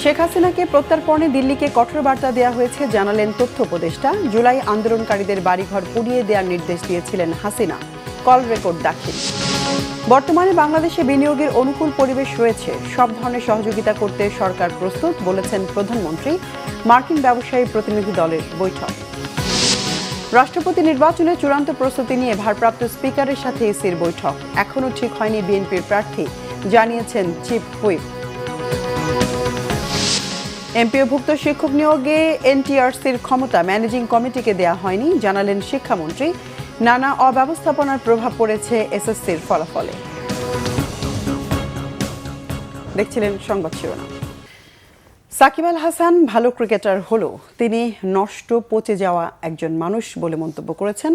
শেখ হাসিনাকে প্রত্যর্পণে দিল্লিকে কঠোর বার্তা দেওয়া হয়েছে জানালেন তথ্য উপদেষ্টা। জুলাই আন্দোলনকারীদের বাড়িঘর পুড়িয়ে দেওয়ার নির্দেশ দিয়েছিলেন হাসিনা। কল রেকর্ড দাখিল। বর্তমানে বাংলাদেশে বিনিয়োগের অনুকূল পরিবেশ রয়েছে, সব ধরনের সহযোগিতা করতে সরকার প্রস্তুত বলেছেন প্রধানমন্ত্রী। মার্কিন ব্যবসায়ী প্রতিনিধি দলের বৈঠক। রাষ্ট্রপতি নির্বাচনে চূড়ান্ত প্রস্তুতি নিয়ে ভারপ্রাপ্ত স্পিকারের সাথে ইসির বৈঠক। এখনও ঠিক হয়নি বিএনপির প্রার্থী, জানিয়েছেন চিফ হুইপ। এমপিওভুক্ত শিক্ষক নিয়োগে এনটিআরসির ক্ষমতা ম্যানেজিং কমিটিকে দেয়া হয়নি, জানালেন শিক্ষামন্ত্রী। নানা অব্যবস্থাপনার প্রভাব পড়েছে এসএসসির ফলাফলে। দেখছিলেন সংবাদ শিরোনাম। সাকিব আল হাসান ভালো ক্রিকেটার হলেও তিনি নষ্ট পচে যাওয়া একজন মানুষ বলে মন্তব্য করেছেন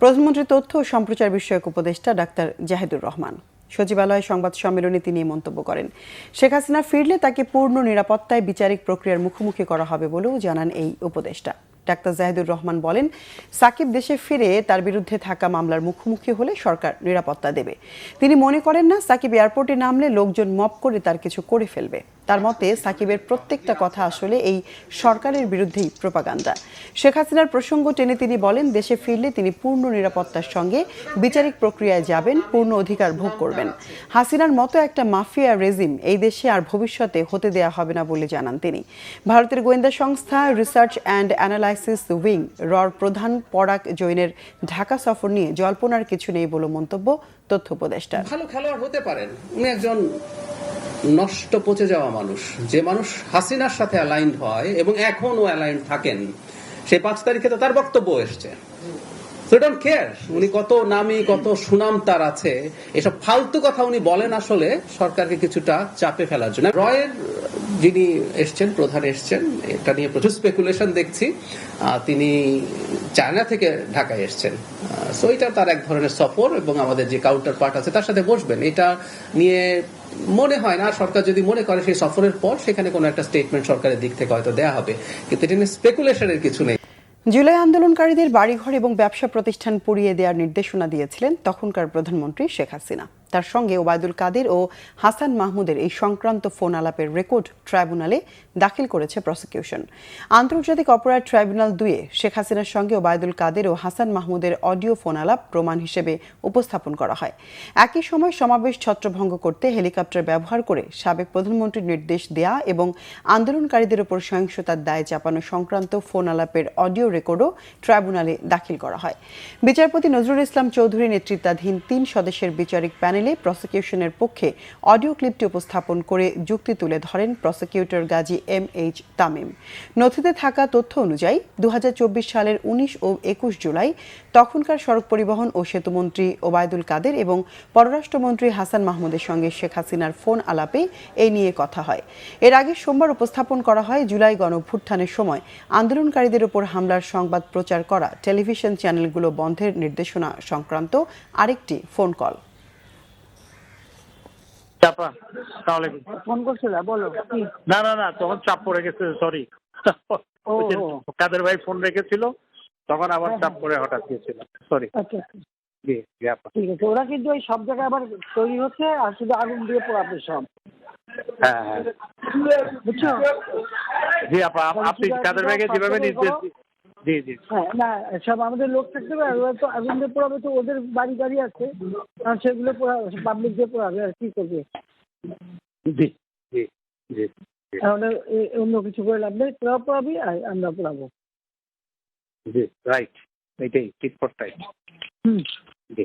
প্রধানমন্ত্রী তথ্য ও সম্প্রচার বিষয়ক উপদেষ্টা ডাক্তার জাহিদুর রহমান। সচিবালয়ে সংবাদ সম্মেলনে তিনি মন্তব্য করেন। শেখ হাসিনা ফিরলে তাকে পূর্ণ নিরাপত্তায় বিচারিক প্রক্রিয়ার মুখোমুখি করা হবে বলেও জানান এই উপদেষ্টা। ডাক্তার জাহিদুর রহমান বলেন, সাকিব দেশে ফিরে তার বিরুদ্ধে থাকা মামলার মুখোমুখি হলে সরকার নিরাপত্তা দেবে। তিনি মনে করেন না সাকিব এয়ারপোর্টে নামলে লোকজন মপ করে তার কিছু করে ফেলবে। তার মতে সাকিবের প্রত্যেকটা কথা আসলে এই সরকারের বিরুদ্ধেই প্রোপাগান্ডা। শেখ হাসিনার প্রসঙ্গ টেনে তিনি বলেন, দেশে ফিরলে তিনি পূর্ণ নিরাপত্তার সঙ্গে বিচারিক প্রক্রিয়ায় যাবেন, পূর্ণ অধিকার ভোগ করবেন। হাসিনার মতো একটা মাফিয়া রেজিম এই দেশে আর ভবিষ্যতে হতে দেয়া হবে না বলে জানান তিনি। ভারতের গোয়েন্দা সংস্থা রিসার্চ অ্যান্ড অ্যানালাইসিস উইং রর প্রধান পরাগ জৈনের ঢাকা সফর নিয়ে জল্পনার কিছু নেই বলে মন্তব্য তথ্য উপদেষ্টার। ভালো খেলোয়াড় হতে পারেন, উনি একজন নষ্ট পচে যাওয়া মানুষ। যে মানুষ হাসিনার সাথে অ্যালাইন্ড হয় এবং এখনো অ্যালাইন্ড থাকেন, সেই 5 তারিখে তো তার বক্তব্য এসছে। সো ডোন্ট কেয়ার উনি কত নামি কত সুনাম তার আছে, এসব ফালতু কথা উনি বলেন আসলে সরকারকে কিছুটা চাপে ফেলার জন্য। রয়ের যিনি এসছেন, প্রধান এসছেন, এটা নিয়ে প্রচুর স্পেকুলেশন দেখছি। তিনি চায়না থেকে ঢাকায় এসছেন। সো এটা তার এক ধরনের সফর এবং আমাদের যে কাউন্টার পার্ট আছে তার সাথে বসবেন। এটা নিয়ে মনে হয় না সরকার যদি মনে করে সেই সফরের পর সেখানে কোনো একটা স্টেটমেন্ট সরকারের দিক থেকে হয়তো দেয়া হবে, কিন্তু এটা নিয়ে স্পেকুলেশনের কিছু নেই। জুলাই আন্দোলনকারীদের বাড়িঘর এবং ব্যবসা প্রতিষ্ঠান পুড়িয়ে দেওয়ার নির্দেশনা দিয়েছিলেন তখনকার প্রধানমন্ত্রী শেখ হাসিনা। তার সঙ্গে ওবায়দুল কাদের ও হাসান মাহমুদের এই সংক্রান্ত ফোন আলাপের রেকর্ড ট্রাইব্যুনালে দাখিল করেছে প্রসিকিউশন। আন্তর্জাতিক অপরাধ ট্রাইব্যুনাল 2-এ শেখ হাসিনার সঙ্গে ওবায়দুল কাদের ও হাসান মাহমুদের অডিও ফোন আলাপ প্রমাণ হিসেবে উপস্থাপন করা হয়। একই সময় সমাবেশ ছত্রভঙ্গ করতে হেলিকপ্টার ব্যবহার করে সাবেক প্রধানমন্ত্রীর নির্দেশ দেয়া এবং আন্দোলনকারীদের উপর সহিংসতার দায় চাপানো সংক্রান্ত ফোন আলাপের অডিও রেকর্ডও ট্রাইব্যুনালে দাখিল করা হয়। বিচারপতি নজরুল ইসলাম চৌধুরী নেতৃত্বাধীন 3 সদস্যের বিচারিক প্যানেলে প্রসিকিউশনের পক্ষে অডিও ক্লিপটি উপস্থাপন করে যুক্তি তুলে ধরেন প্রসিকিউটর গাজী MH তামিম। নথিতে থাকা তথ্য অনুযায়ী 2024 সালের 19 ও 21 জুলাই তখনকার সড়ক পরিবহন ও সেতুমন্ত্রী ওবায়দুল কাদের এবং পররাষ্ট্রমন্ত্রী হাসান মাহমুদের সঙ্গে শেখ হাসিনার ফোন আলাপে এই নিয়ে কথা হয়। এর আগে সোমবার উপস্থাপন করা হয় জুলাই গণঅভ্যুত্থানের সময় আন্দোলনকারীদের উপর হামলার সংবাদ প্রচার করা টেলিভিশন চ্যানেলগুলো বন্ধের নির্দেশনা সংক্রান্ত আরেকটি ফোন কল। ফোন করছিল, বলো। না তখন চাপ পড়ে গেছে, সরি। কাদের ভাই ফোন রেখেছিল, তখন আবার চাপ পড়ে হঠাৎ গিয়েছিল, সরি। ঠিক আছে, ওরা কিন্তু ওই সব জায়গায় আবার তৈরি হচ্ছে আর শুধু আগুন দিয়ে পোড়াবে সব। হ্যাঁ বুঝছো? জি আপা, আপনি কাদের ভাইকে যেভাবে নির্দেশ, জি হ্যাঁ, না সব আমাদের লোক থাকতে পারে, ওরা তো আগুন দিয়ে পোড়াবে, তো ওদের বাড়ি গাড়ি আছে, আর সেগুলো পাবলিক দিয়ে পোড়াবে, আর কি করবে? জি জি জি তাহলে অন্য কিছু করে লাভ নেই, তোরা পোড়াবি আর আমরা পোড়াবো। জি রাইট, এটাই ঠিক ফর রাইট। জি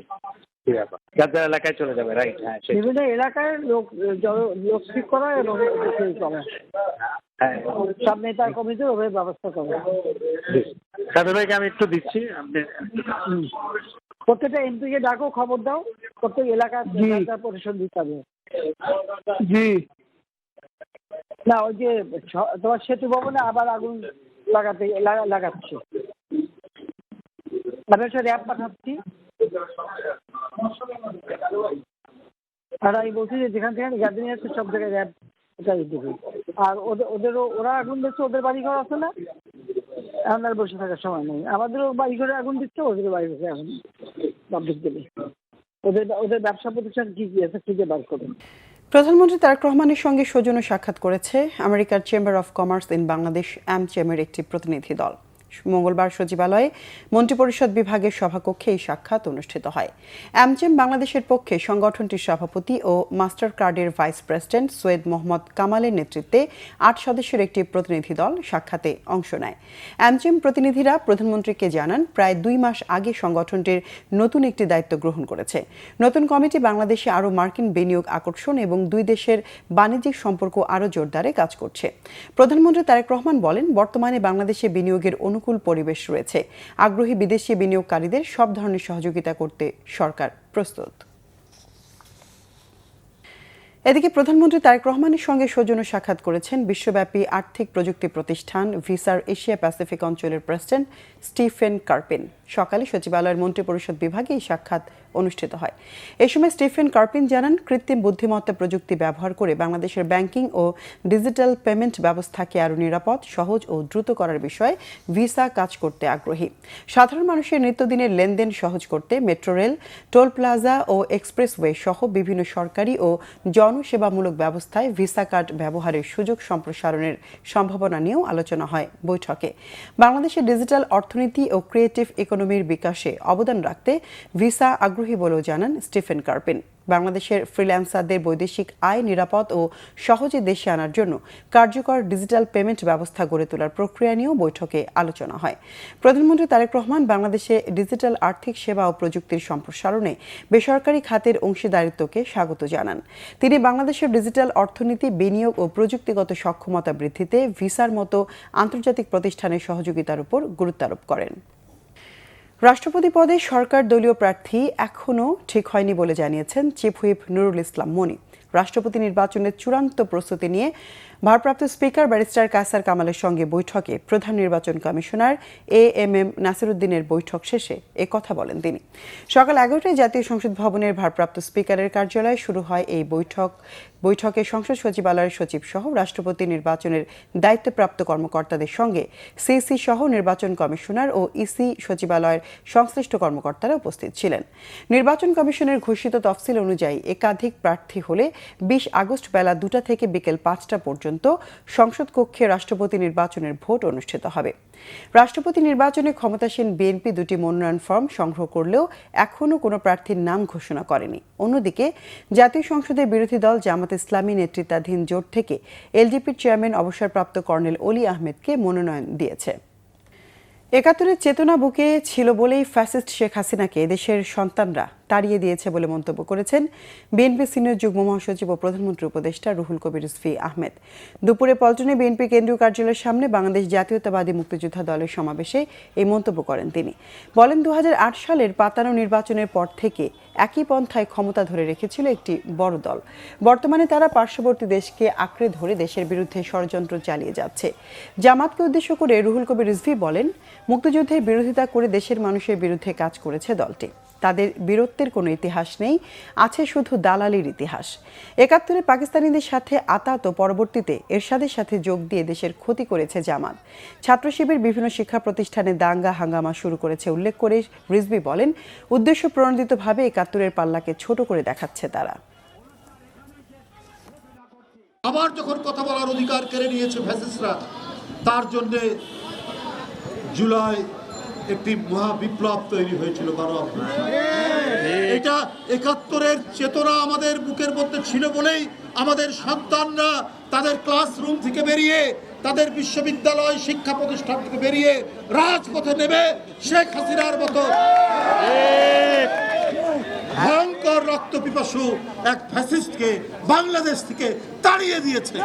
গাজার এলাকায় চলে যাবে, রাইট। হ্যাঁ, বিভিন্ন এলাকায় লোক ঠিক করা এবং করা, সব নেতা কমিটির ওভাবে ব্যবস্থা করা। কাদের ভাইকে আমি একটু দিচ্ছি, আপনি প্রত্যেকটা এমপিকে ডাকো, খবর দাও, প্রত্যেক এলাকার পরিষদ দিতে হবে। জি না, ওই যে তোমার সেতু ভবনে আবার আগুন লাগাচ্ছে, আমি একটা র্যাব পাঠাচ্ছি। আর আমি বলছি যে যেখান থেকে গ্যাদারিং আছে সব জায়গায় র্যাব দেবে। আর ওরা আগুন দিচ্ছে, ওদের বাড়ি ঘর আছে না, এখন আর বসে থাকার সময় নেই। আমাদেরও বাড়ি ঘরে আগুন দিচ্ছে, ওদের বাড়ি ঘরে আগুন পাবলিক দেবে। ওদের ব্যবসা প্রতিষ্ঠান কি আছে খুঁজে বার করবেন। প্রধানমন্ত্রী তারেক রহমানের সঙ্গে সৌজন্য সাক্ষাৎ করেছে আমেরিকার Chamber of Commerce in Bangladesh AmCham-এর একটি প্রতিনিধি দল। মঙ্গলবার সচিবালয়ে মন্ত্রিপরিষদ বিভাগের সভাকক্ষে এই সাক্ষাৎ অনুষ্ঠিত হয়। AmCham বাংলাদেশের পক্ষে সংগঠনটির সভাপতি ও মাস্টার কার্ডের ভাইস প্রেসিডেন্ট সৈয়দ মোহাম্মদ কামালের নেতৃত্বে ৮ সদস্যের একটি প্রতিনিধি দল সাক্ষাতে অংশ নেয়। AmCham প্রতিনিধিরা প্রধানমন্ত্রীকে জানান, প্রায় ২ মাস আগে সংগঠনটির নতুন একটি দায়িত্ব গ্রহণ করেছে। নতুন কমিটি বাংলাদেশে আরও মার্কিন বিনিয়োগ আকর্ষণ এবং দুই দেশের বাণিজ্যিক সম্পর্ক আরও জোরদারে কাজ করছে। প্রধানমন্ত্রী তারেক রহমান বলেন, বর্তমানে বাংলাদেশে বিনিয়োগের অনুকূল পরিবেশ রয়েছে। আগ্রহী বিদেশি বিনিয়োগকারীদের সব ধরনের সহযোগিতা করতে সরকার প্রস্তুত। এদিকে প্রধানমন্ত্রী তারেক রহমানের সঙ্গে সৌজন্য সাক্ষাৎ করেছেন বিশ্বব্যাপী আর্থিক প্রযুক্তি প্রতিষ্ঠান ভিসার এশিয়া প্যাসিফিক অঞ্চলের প্রেসিডেন্ট স্টিফেন কার্পিন। সকালে সচিবালয়ের মন্ত্রিপরিষদ বিভাগে এই সাক্ষাৎ অনুষ্ঠিত হয়। এ সময় স্টিফেন কার্পিন জানান, কৃত্রিম বুদ্ধিমত্তা প্রযুক্তি ব্যবহার করে বাংলাদেশের ব্যাংকিং ও ডিজিটাল পেমেন্ট ব্যবস্থাকে আরও নিরাপদ, সহজ ও দ্রুত করার বিষয়ে ভিসা কাজ করতে আগ্রহী। সাধারণ মানুষের নিত্যদিনের লেনদেন সহজ করতে মেট্রো রেল, টোল প্লাজা ও এক্সপ্রেসওয়ে সহ বিভিন্ন সরকারি ও জনসেবামূলক ব্যবস্থায় ভিসা কার্ড ব্যবহারের সুযোগ সম্প্রসারণের সম্ভাবনা নিয়েও আলোচনা হয় বৈঠকে। বাংলাদেশের ডিজিটাল অর্থনীতি ও ক্রিয়েটিভ ইকোনমির বিকাশে অবদান রাখতে ভিসা আগ্রহী বলেও জানান স্টিফেন কার্পিন। বাংলাদেশের ফ্রিল্যান্সারদের বৈদেশিক আয় নিরাপদ ও সহজে দেশে আনার জন্য কার্যকর ডিজিটাল পেমেন্ট ব্যবস্থা গড়ে তোলার প্রক্রিয়া নিয়েও বৈঠকে আলোচনা হয়। প্রধানমন্ত্রী তারেক রহমান বাংলাদেশে ডিজিটাল আর্থিক সেবা ও প্রযুক্তির সম্প্রসারণে বেসরকারি খাতের অংশীদারিত্বকে স্বাগত জানান। তিনি বাংলাদেশের ডিজিটাল অর্থনীতি, বিনিয়োগ ও প্রযুক্তিগত সক্ষমতা বৃদ্ধিতে ভিসার মতো আন্তর্জাতিক প্রতিষ্ঠানের সহযোগিতার উপর গুরুত্ব আরোপ করেন। রাষ্ট্রপতি পদে সরকার দলীয় প্রার্থী এখনও ঠিক হয়নি বলে জানিয়েছেন চিফ হুইপ নুরুল ইসলাম মনি। রাষ্ট্রপতি নির্বাচনের চূড়ান্ত প্রস্তুতি নিয়ে ভারপ্রাপ্ত স্পিকার ব্যারিস্টার কায়সার কামালের সঙ্গে বৈঠকে প্রধান নির্বাচন কমিশনার AMM নাসিরুদ্দিনের বৈঠক শেষে কথা বলেন তিনি। সকাল 11টায় জাতীয় সংসদ ভবনের ভারপ্রাপ্ত স্পিকারের কার্যালয়ে শুরু হয় এই বৈঠকে সংসদ সচিবালয়ের সচিব সহ রাষ্ট্রপতি নির্বাচনের দায়িত্বপ্রাপ্ত কর্মকর্তাদের সঙ্গে সিসি সহ নির্বাচন কমিশনার ও ইসি সচিবালয়ের সংশ্লিষ্ট কর্মকর্তারা উপস্থিত ছিলেন। নির্বাচন কমিশনের ঘোষিত তফসিল অনুযায়ী একাধিক প্রার্থী হলে 20 আগস্ট বেলা 2টা থেকে বিকেল 5টা পর্যন্ত সংসদ কক্ষে রাষ্ট্রপতি নির্বাচনের ভোট অনুষ্ঠিত হবে। রাষ্ট্রপতি নির্বাচনে ক্ষমতাসীন বিএনপি 2টি মনোনয়ন ফর্ম সংগ্রহ করলেও এখনও কোনো প্রার্থীর নাম ঘোষণা করেনি। অন্যদিকে জাতীয় সংসদের বিরোধী দল জামাত ইসলামী নেতৃত্বাধীন জোট থেকে এলডিপির চেয়ারম্যান অবসরপ্রাপ্ত কর্নেল অলি আহমেদকে মনোনয়ন দিয়েছে। ৭১-এর চেতনা বুকে ছিল বলেই ফ্যাসিস্ট শেখ হাসিনাকে দেশের সন্তানরা তাড়িয়ে দিয়েছে বলে মন্তব্য করেছেন বিএনপি সিনিয়র যুগ্ম মহাসচিব ও প্রধানমন্ত্রী উপদেষ্টা রুহুল কবির রিজভী আহমেদ। দুপুরে পল্টনে বিএনপি কেন্দ্রীয় কার্যালয়ের সামনে বাংলাদেশ জাতীয়তাবাদী মুক্তিযোদ্ধা দলের সমাবেশে এই মন্তব্য করেন তিনি। বলেন, ২০০৮ সালের পাতানো নির্বাচনের পর থেকে একই পন্থায় ক্ষমতা ধরে রেখেছিল একটি বড় দল। বর্তমানে তারা পার্শ্ববর্তী দেশকে আঁকড়ে ধরে দেশের বিরুদ্ধে ষড়যন্ত্র চালিয়ে যাচ্ছে। জামাতকে উদ্দেশ্য করে রুহুল কবির রিজভী বলেন, মুক্তিযুদ্ধের বিরোধিতা করে দেশের মানুষের বিরুদ্ধে কাজ করেছে দলটি। তাদের বীরত্বের কোনো ইতিহাস নেই, আছে শুধু দালালির ইতিহাস। ৭১-এ পাকিস্তানিদের সাথে আতাত ও পরবর্তীতে এরশাদের সাথে যোগ দিয়ে দেশের ক্ষতি করেছে জামাত। ছাত্র শিবির বিভিন্ন শিক্ষা প্রতিষ্ঠানে দাঙ্গা হাঙ্গামা শুরু করেছে উল্লেখ করে রিজভী বলেন, উদ্দেশ্য প্রণোদিতভাবে ৭১-এর পাল্লাকে ছোট করে দেখাচ্ছে তারা। আবার যখন কথা বলার অধিকার কেড়ে নিয়েছে ফ্যাসিস্টরা, তার জন্য জুলাই একটি মহা বিপ্লব তৈরি হয়েছিল। এটা ৭১-এর চেতনা আমাদের বুকের মধ্যে ছিল বলেই আমাদের সন্তানরা তাদের ক্লাসরুম থেকে বেরিয়ে, তাদের বিশ্ববিদ্যালয় শিক্ষা প্রতিষ্ঠান থেকে বেরিয়ে রাজপথে নেমে শেখ হাসিনার মতো ভয়ঙ্কর রক্তপিপাসু এক ফ্যাসিস্টকে বাংলাদেশ থেকে তাড়িয়ে দিয়েছে।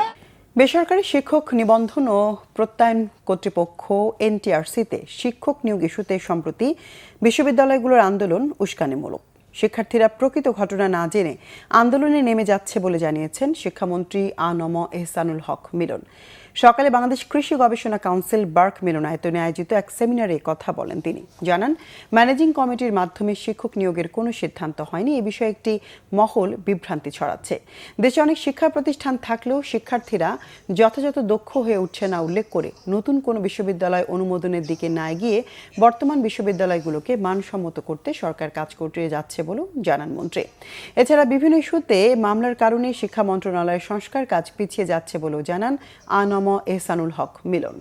বেসরকারি শিক্ষক নিবন্ধন ও প্রত্যয়ন কর্তৃপক্ষ NTRC-তে শিক্ষক নিয়োগ ইস্যুতে সম্প্রতি বিশ্ববিদ্যালয়গুলোর আন্দোলন উস্কানিমূলক। শিক্ষার্থীরা প্রকৃত ঘটনা না জেনে আন্দোলনে নেমে যাচ্ছে বলে জানিয়েছেন শিক্ষামন্ত্রী আ.ন.ম এহসানুল হক মিলন। সকালে বাংলাদেশ কৃষি গবেষণা কাউন্সিল বার্ক মিলনায়তনে আয়োজিত এক সেমিনারে কথা বলেন তিনি। জানান, ম্যানেজিং কমিটির মাধ্যমে শিক্ষক নিয়োগের কোনো সিদ্ধান্ত হয়নি। এ বিষয়ে একটি মহল বিভ্রান্তি ছড়াচ্ছে। দেশে অনেক শিক্ষা প্রতিষ্ঠান থাকলেও শিক্ষার্থীরা যথাযথ দক্ষ হয়ে উঠছে না উল্লেখ করে নতুন কোনো বিশ্ববিদ্যালয় অনুমোদনের দিকে না এগিয়ে বর্তমান বিশ্ববিদ্যালয়গুলোকে মানসম্মত করতে সরকার কাজ করে যাচ্ছে বলেও জানান মন্ত্রী। এছাড়া বিভিন্ন ইস্যুতে মামলার কারণে শিক্ষা মন্ত্রণালয়ের সংস্কার কাজ পিছিয়ে যাচ্ছে বলেও জানান আনম এহসানুল হক মিলন।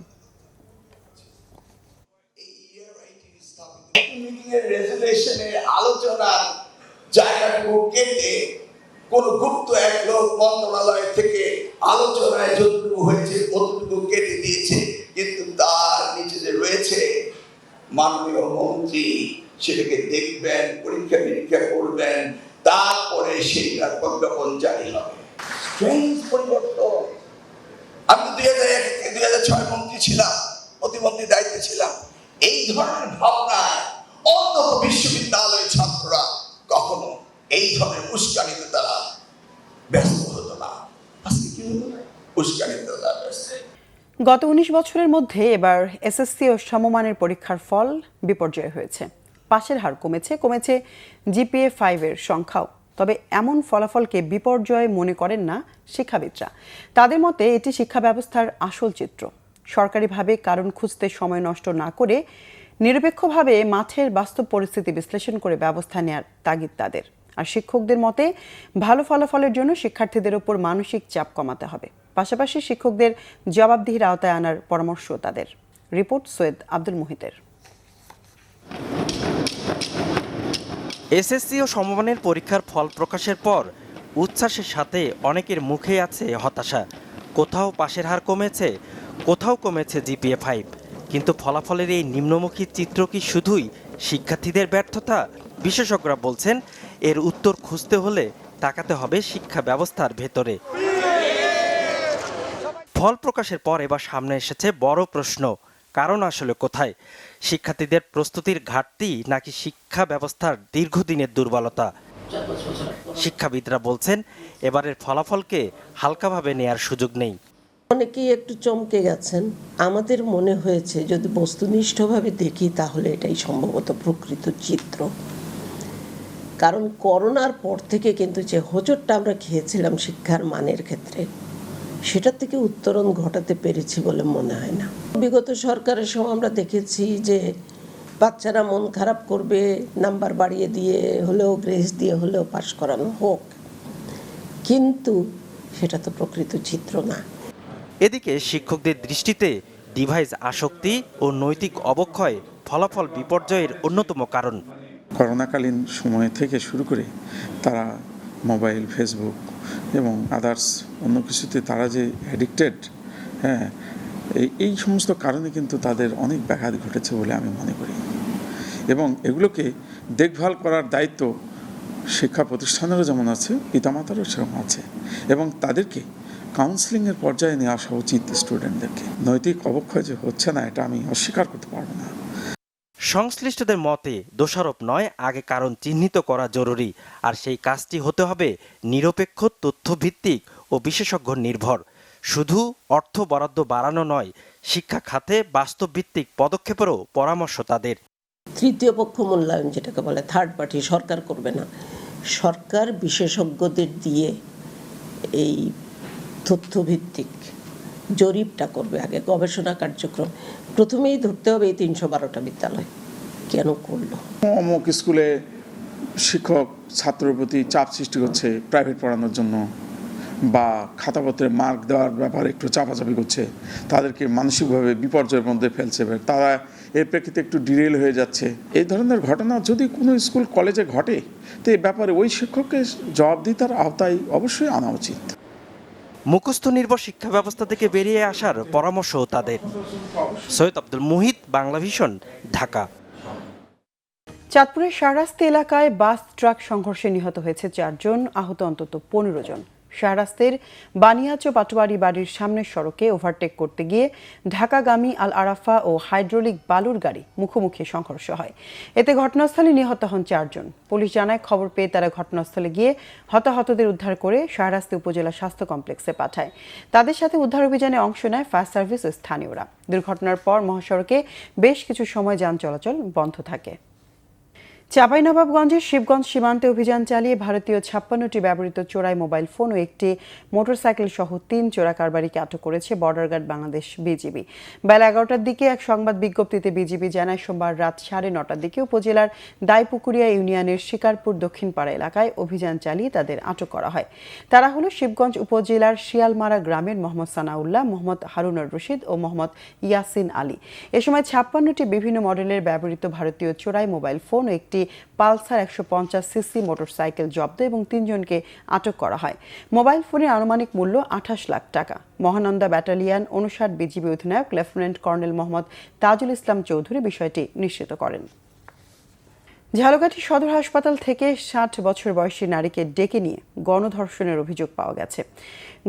রেজুলেশনের আলোচনার জায়গাটুকু কেটে কোন গুপ্ত এক লোক মন্ত্রণালয় থেকে আলোচনায় যতটুকু হয়েছে ততটুকু কেটে দিয়েছে, কিন্তু তার নিচে যে রয়েছে মাননীয় মন্ত্রী সেটাকে দেখবেন, পরীক্ষা নিরীক্ষা করবেন, তারপরে সেইটার প্রজ্ঞাপন জারি হবে। স্ট্রেঞ্জ পরিবর্তন। আমি 2001 থেকে 2006 মন্ত্রী ছিলাম, প্রতিমন্ত্রী দায়িত্বে ছিলাম। এই ধরনের ভাবনায় অন্তত বিশ্ববিদ্যালয়ের ছাত্ররা কখনো এই ধরনের উস্কানিতে তারা ব্যস্ত হতো না। আজকে কি হলো? উস্কানিতে তারা ব্যস্ত। গত 19 বছরের মধ্যে এবার এসএসসি ও সমমানের পরীক্ষার ফল বিপর্যয় হয়েছে। পাশের হার কমেছে জিপিএ 5 এর সংখ্যাও। তবে এমন ফলাফলকে বিপর্যয় মনে করেন না শিক্ষাবিদরা। তাদের মতে এটি শিক্ষা ব্যবস্থার আসল চিত্র। সরকারিভাবে কারণ খুঁজতে সময় নষ্ট না করে নিরপেক্ষভাবে মাঠের বাস্তব পরিস্থিতি বিশ্লেষণ করে ব্যবস্থা নেওয়ার তাগিদ তাদের। আর শিক্ষকদের মতে ভালো ফলাফলের জন্য শিক্ষার্থীদের উপর মানসিক চাপ কমাতে হবে। পাশাপাশি শিক্ষকদের জবাবদিহির আওতায় আনার পরামর্শ তাদের। রিপোর্ট সৈয়দ আব্দুল মুহিতের। এসএসসি ও সমমানের পরীক্ষার ফল প্রকাশের পর উচ্ছ্বাসের সাথে অনেকের মুখে আছে হতাশা। কোথাও পাশের হার কমেছে, কোথাও কমেছে জিপিএ 5। কিন্তু ফলাফলের এই নিম্নমুখী চিত্র কি শুধুই শিক্ষার্থীদের ব্যর্থতা? বিশেষজ্ঞরা বলছেন এর উত্তর খুঁজতে হলে তাকাতে হবে শিক্ষা ব্যবস্থার ভেতরে। ফল প্রকাশের পর এবার সামনে এসেছে বড় প্রশ্ন, কারণ আসলে কোথায়? শিক্ষার্থীদের প্রস্তুতির ঘাটতি নাকি শিক্ষা ব্যবস্থার দীর্ঘদিনের দুর্বলতা? শিক্ষাবিদরা বলছেন এবারের ফলাফলকে হালকাভাবে নেয়ার সুযোগ নেই। অনেকেই একটু চমকে গেছেন। আমাদের মনে হয়েছে যদি বস্তুনিষ্ঠভাবে দেখি তাহলে এটাই সম্ভবত প্রকৃত চিত্র। কারণ করোনার পর থেকে কিন্তু যে হোঁচটটা আমরা খেয়েছিলাম শিক্ষার মানের ক্ষেত্রে, সেটার থেকে উত্তরণ ঘটাতে পেরেছি বলে মনে হয় না। বিগত সরকারের সময় আমরা দেখেছি যে বাচ্চারা মন খারাপ করবে, নাম্বার বাড়িয়ে দিয়ে হলেও গ্রেস দিয়ে হলেও পাশ করানো হোক, কিন্তু সেটা তো প্রকৃত চিত্র না। এদিকে শিক্ষকদের দৃষ্টিতে ডিভাইস আসক্তি ও নৈতিক অবক্ষয় ফলাফল বিপর্যয়ের অন্যতম কারণ। করোনাকালীন সময় থেকে শুরু করে তারা মোবাইল, ফেসবুক এবং আদার্স অন্য কিছুতে তারা যে অ্যাডিক্টেড, এই সমস্ত কারণে কিন্তু তাদের অনেক ব্যাঘাত ঘটেছে বলে আমি মনে করি। এবং এগুলোকে দেখভাল করার দায়িত্ব শিক্ষা প্রতিষ্ঠানেরও যেমন আছে, পিতামাতারও সেরকম আছে, এবং তাদেরকে কাউন্সেলিংয়ের পর্যায়ে নিয়ে আসা উচিত স্টুডেন্টদেরকে। নৈতিক অবক্ষয় যে হচ্ছে না এটা আমি অস্বীকার করতে পারবো না। সংশ্লিষ্টদের মতে দোষারোপ নয়, আগে কারণ চিহ্নিত করা জরুরি। আর সেই কাজটি হতে হবে নিরপেক্ষ, তথ্যভিত্তিক ও বিশেষজ্ঞ নির্ভর। শুধু অর্থ বরাদ্দ বাড়ানো নয়, শিক্ষা খাতে বাস্তবভিত্তিক পদক্ষেপেরও পরামর্শ তাদের। তৃতীয় পক্ষ মূল্যায়ন যেটাকে বলে, থার্ড পার্টি, সরকার করবে না, সরকার বিশেষজ্ঞদের দিয়ে এই তথ্যভিত্তিক জরিপটা করবে। আগে গবেষণা কার্যক্রম প্রথমেই ধরতে হবে এই 312টা বিদ্যালয় কেন করলো। অমুক স্কুলে শিক্ষক ছাত্রের প্রতি চাপ সৃষ্টি করছে প্রাইভেট পড়ানোর জন্য, বা খাতাপত্রে মার্ক দেওয়ার ব্যাপারে একটু চাপাচাপি করছে, তাদেরকে মানসিকভাবে বিপর্যয়ের মধ্যে ফেলছে, তারা এর প্রেক্ষিতে একটু ডিরেল হয়ে যাচ্ছে। এই ধরনের ঘটনা যদি কোনো স্কুল কলেজে ঘটে তো এই ব্যাপারে ওই শিক্ষককে জবাবদিহিতার আওতায় অবশ্যই আনা উচিত। মুখস্থ নির্ভর শিক্ষা ব্যবস্থা থেকে বেরিয়ে আসার পরামর্শও তাদের। সৈয়দ আব্দুল মুহিত, বাংলাভিশন, ঢাকা। চাঁদপুরের শাহরাস্তি এলাকায় বাস ট্রাক সংঘর্ষে নিহত হয়েছে 4 জন, আহত অন্তত 15 জন। শাহরাস্তের বানিয়াচো পাটোয়ারি বাড়ির সামনের সড়কে ওভারটেক করতে গিয়ে ঢাকাগামী আল আরাফা ও হাইড্রোলিক বালুর গাড়ি মুখোমুখি সংঘর্ষ হয়। এতে ঘটনাস্থলে নিহত হন 4 জন। পুলিশ জানায়, খবর পেয়ে তারা ঘটনাস্থলে গিয়ে হতাহতদের উদ্ধার করে শাহরাস্তি উপজেলা স্বাস্থ্য কমপ্লেক্সে পাঠায়। তাদের সাথে উদ্ধার অভিযানে অংশ নেয় ফায়ার সার্ভিস ও স্থানীয়রা। দুর্ঘটনার পর মহাসড়কে বেশ কিছু সময় যান চলাচল বন্ধ থাকে। চাঁপাইনবাবগঞ্জের শিবগঞ্জ সীমান্তে অভিযান চালিয়ে ভারতীয় 56টি ব্যবহৃত চোরাই মোবাইল ফোন ও একটি মোটরসাইকেল সহ 3 চোরা কারবারিকে আটক করেছে বর্ডার গার্ড বাংলাদেশ বিজিবি। বেলা 11টার দিকে এক সংবাদ বিজ্ঞপ্তিতে বিজিবি জানায়, সোমবার রাত 9:30টার দিকে উপজেলার দাইপুকুরিয়া ইউনিয়নের শিকারপুর দক্ষিণপাড়া এলাকায় অভিযান চালিয়ে তাদের আটক করা হয়। তারা হলো শিবগঞ্জ উপজেলার শিয়ালমারা গ্রামের মোহাম্মদ সানাউল্লাহ, মোহাম্মদ হারুনুর রশিদ ও মোহাম্মদ ইয়াসিন আলী। এ সময় 56টি বিভিন্ন মডেলের ব্যবহৃত ভারতীয় চোরাই মোবাইল ফোন ও একটি পালসার 150 সিসি মোটরসাইকেল জব্দ এবং 3 জনকে আটক করা হয়। মোবাইল ফোনের আনুমানিক মূল্য 28 লাখ টাকা। মহানন্দা ব্যাটালিয়ন 59 বিজিবি অধিনায়ক লেফটেন্যান্ট কর্নেল মোহাম্মদ তাজুল ইসলাম চৌধুরী বিষয়টি নিশ্চিত করেন। ঝালকাঠি সদর হাসপাতাল থেকে 60 বছর বয়সী নারীকে ডেকে নিয়ে গণধর্ষণের অভিযোগ পাওয়া গেছে।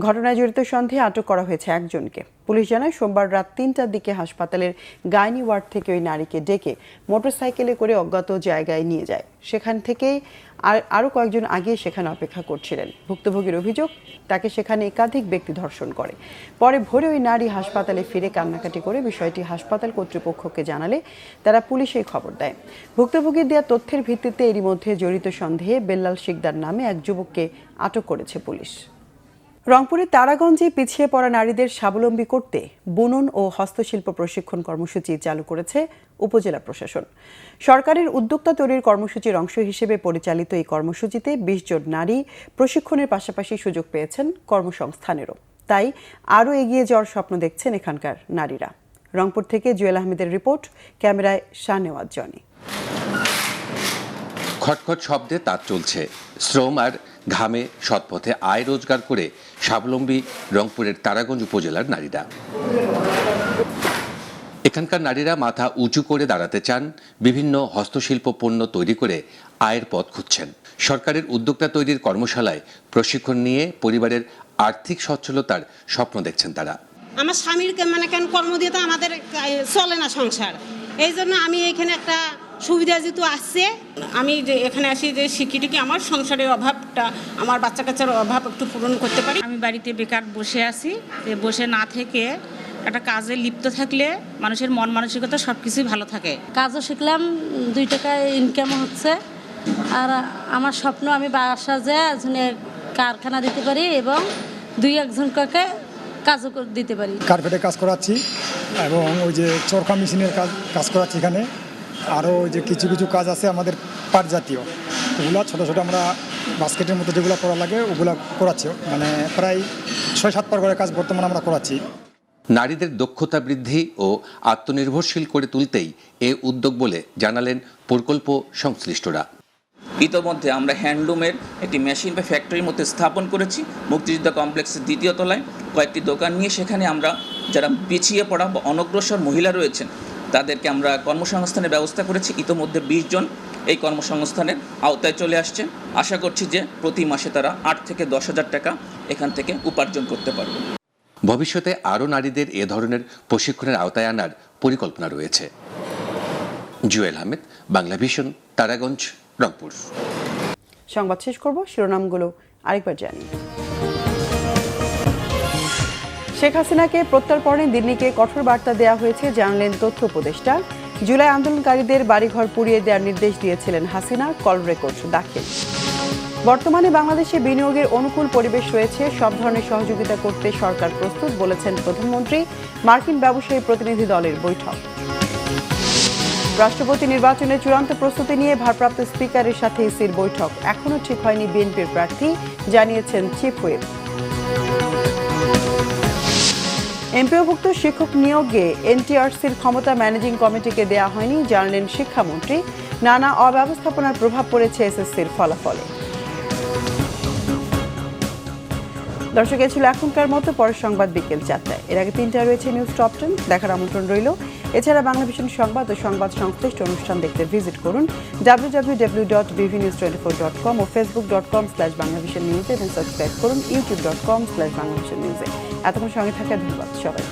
ঘটনায় জড়িত সন্দেহে আটক করা হয়েছে একজনকে। পুলিশ জানায়, সোমবার রাত 3টার দিকে হাসপাতালের গাইনি ওয়ার্ড থেকে ওই নারীকে ডেকে মোটরসাইকেলে করে অজ্ঞাত জায়গায় নিয়ে যায়। সেখান থেকেই আরও কয়েকজন আগে সেখানে অপেক্ষা করছিলেন। ভুক্তভোগীর অভিযোগ, তাকে সেখানে একাধিক ব্যক্তি ধর্ষণ করে। পরে ভোরে ওই নারী হাসপাতালে ফিরে কান্নাকাটি করে বিষয়টি হাসপাতাল কর্তৃপক্ষকে জানালে তারা পুলিশে খবর দেয়। ভুক্তভোগীর দেওয়া তথ্যের ভিত্তিতে এরই মধ্যে জড়িত সন্দেহে বেল্লাল শিকদার নামে এক যুবককে আটক করেছে পুলিশ। রংপুরের তারাগঞ্জে পিছিয়ে পড়া নারীদের স্বাবলম্বী করতে বুনন ও হস্তশিল্প প্রশিক্ষণ কর্মসূচি চালু করেছে উপজেলা প্রশাসন। সরকারের উদ্যোক্তা তৈরির কর্মসূচির অংশ হিসেবে পরিচালিত এই কর্মসূচিতে 20 জন নারী প্রশিক্ষণের পাশাপাশি সুযোগ পেয়েছেন কর্মসংস্থানেরও। তাই আরও এগিয়ে যাওয়ার স্বপ্ন দেখছেন এখানকার নারীরা। রংপুর থেকে জুয়েল আহমেদের রিপোর্ট, ক্যামেরায় শাহনেওয়াজ জনি। খটখট শব্দে তাঁত চলছে। শ্রম আর ঘামে সৎপথে আয় রোজগার করে স্বাবলম্বী রংপুরের তারাগঞ্জ উপজেলার নারীরা। এখানকার নারীরা মাথা উঁচু করে দাঁড়াতে চান, বিভিন্ন হস্তশিল্প পণ্য তৈরি করে আয়ের পথ খুঁজছেন। সরকারের উদ্যোক্তা তৈরির কর্মশালায় প্রশিক্ষণ নিয়ে পরিবারের আর্থিক সচ্ছলতার স্বপ্ন দেখছেন তারা। আমার স্বামীর কেন কর্ম দিয়ে তো আমাদের চলে না সংসার, এই জন্য আমি এখানে একটা সুবিধা যেহেতু আসছে, আমি যে এখানে আসি যে শিক্ষিত কি আমার সংসারের অভাবটা, আমার বাচ্চা কাচ্চার অভাব একটু পূরণ করতে পারি। আমি বাড়িতে বেকার বসে আছি, বসে না থেকে একটা কাজে লিপ্ত থাকলে মানুষের মন মানসিকতা সব কিছুই ভালো থাকে। কাজও শিখলাম, 2 টাকা ইনকামও হচ্ছে। আর আমার স্বপ্ন আমি বাসা যে কারখানা দিতে পারি এবং 2-1 জনকে কাজও দিতে পারি। কার্পেটে কাজ করাচ্ছি এবং ওই যে চরকা মেশিনের কাজ করাচ্ছি এখানে। আরও ওই যে কিছু কিছু কাজ আছে আমাদের পাট জাতীয়, ওগুলো ছোটো ছোটো আমরা বাস্কেটের মতো যেগুলো করা লাগে ওগুলো করাচ্ছি। মানে প্রায় 6-7 পার করে কাজ বর্তমানে আমরা করাচ্ছি। নারীদের দক্ষতা বৃদ্ধি ও আত্মনির্ভরশীল করে তুলতেই এ উদ্যোগ বলে জানালেন প্রকল্প সংশ্লিষ্টরা। ইতোমধ্যে আমরা হ্যান্ডলুমের একটি মেশিন বা ফ্যাক্টরির মধ্যে স্থাপন করেছি মুক্তিযোদ্ধা কমপ্লেক্সের 2য় তলায়। কয়েকটি দোকান নিয়ে সেখানে আমরা যারা পিছিয়ে পড়া বা অনগ্রসর মহিলা রয়েছেন তাদেরকে আমরা কর্মসংস্থানের ব্যবস্থা করেছি। ইতোমধ্যে 20 জন এই কর্মসংস্থানের আওতায় চলে আসছে। আশা করছি যে প্রতি মাসে তারা 8 থেকে 10 হাজার টাকা এখান থেকে উপার্জন করতে পারবে। ভবিষ্যতে আরও নারীদের এ ধরনের প্রশিক্ষণের আওতায় আনার পরিকল্পনা রয়েছে। জুয়েল আহমেদ, বাংলা ভিশন, তারাগঞ্জ, রংপুর। সংবাদ শেষ করব, শিরোনামগুলো আরেকবার জানি। শেখ হাসিনাকে প্রত্যর্পণে দিল্লিকে কঠোর বার্তা দেওয়া হয়েছে, জানলেন তথ্য উপদেষ্টা। জুলাই আন্দোলনকারীদের বাড়িঘর পুড়িয়ে দেওয়ার নির্দেশ দিয়েছিলেন হাসিনা, কল রেকর্ড দাখিল। বর্তমানে বাংলাদেশে বিনিয়োগের অনুকূল পরিবেশ রয়েছে, সব ধরনের সহযোগিতা করতে সরকার প্রস্তুত বলেছেন প্রধানমন্ত্রী। মার্কিন ব্যবসায়ী প্রতিনিধি দলের বৈঠক। রাষ্ট্রপতি নির্বাচনের চূড়ান্ত প্রস্তুতি নিয়ে ভারপ্রাপ্ত স্পিকারের সাথে ইসির বৈঠক। এখনও ঠিক হয়নি বিএনপির প্রার্থী, জানিয়েছেন চিফ হুইপ। এমপিওভুক্ত শিক্ষক নিয়োগে এনটিআরসির ক্ষমতা ম্যানেজিং কমিটিকে দেয়া হয়নি, জানালেন শিক্ষামন্ত্রী। নানা অব্যবস্থাপনার প্রভাব পড়েছে এসএসসির ফলাফলে। দর্শক, এ ছিল এখনকার মতো। পরের সংবাদ বিকেল 4টায়। এর আগে 3টায় রয়েছে নিউজ টপ 10 দেখার আমন্ত্রণ রইল। এছাড়া বাংলাভিশন সংবাদ ও সংবাদ সংশ্লিষ্ট অনুষ্ঠান দেখতে ভিজিট করুন www.bvnews24.com ও facebook.com/বাংলাভিশন নিউজ এবং সাবস্ক্রাইব করুন youtube.com/বাংলাভিশন নিউজে। এতক্ষণ সঙ্গে থাকার ধন্যবাদ সবাই।